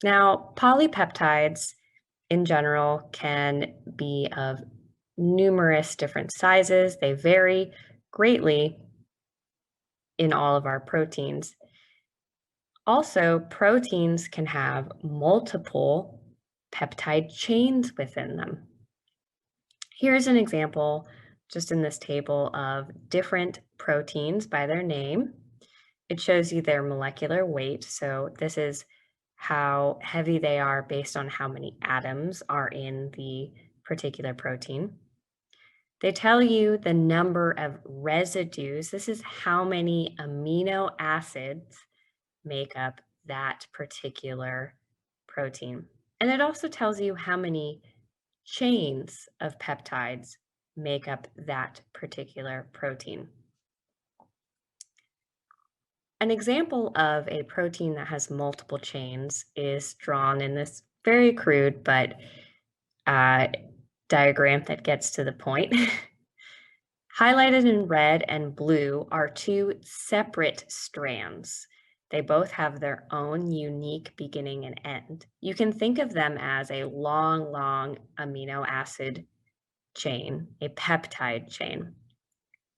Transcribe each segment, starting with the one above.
Now, polypeptides in general can be of numerous different sizes. They vary greatly in all of our proteins. Also, proteins can have multiple peptide chains within them. Here's an example just in this table of different proteins by their name. It shows you their molecular weight. So this is how heavy they are based on how many atoms are in the particular protein. They tell you the number of residues. This is how many amino acids make up that particular protein. And it also tells you how many chains of peptides make up that particular protein. An example of a protein that has multiple chains is drawn in this very crude but diagram that gets to the point. Highlighted in red and blue are two separate strands. They both have their own unique beginning and end. You can think of them as a long amino acid chain, a peptide chain.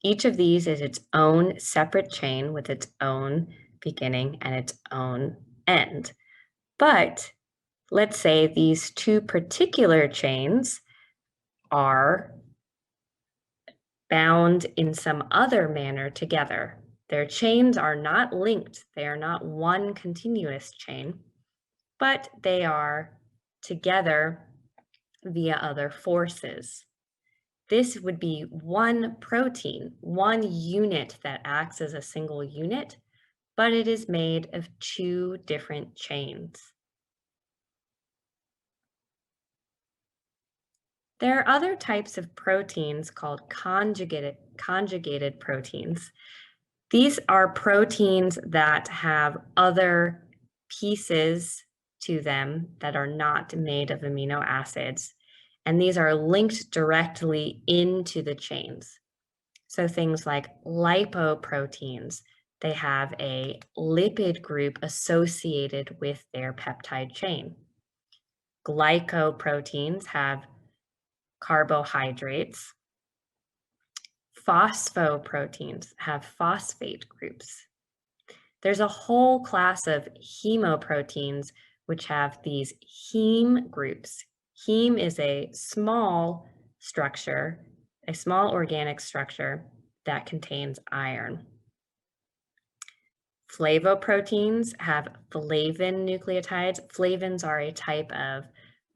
Each of these is its own separate chain with its own beginning and its own end. But let's say these two particular chains are bound in some other manner together. Their chains are not linked. They are not one continuous chain, but they are together via other forces. This would be one protein, one unit that acts as a single unit, but it is made of two different chains. There are other types of proteins called conjugated proteins. These are proteins that have other pieces to them that are not made of amino acids, and these are linked directly into the chains. So things like lipoproteins, they have a lipid group associated with their peptide chain. Glycoproteins have carbohydrates. Phosphoproteins have phosphate groups. There's a whole class of hemoproteins which have these heme groups. Heme is a small structure, a small organic structure that contains iron. Flavoproteins have flavin nucleotides. Flavins are a type of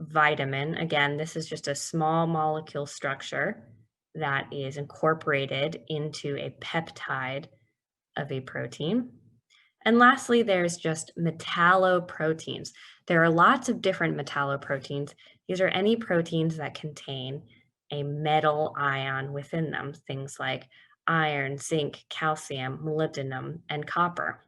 vitamin. Again, this is just a small molecule structure that is incorporated into a peptide of a protein. And lastly, there's just metalloproteins. There are lots of different metalloproteins. These are any proteins that contain a metal ion within them, things like iron, zinc, calcium, molybdenum, and copper.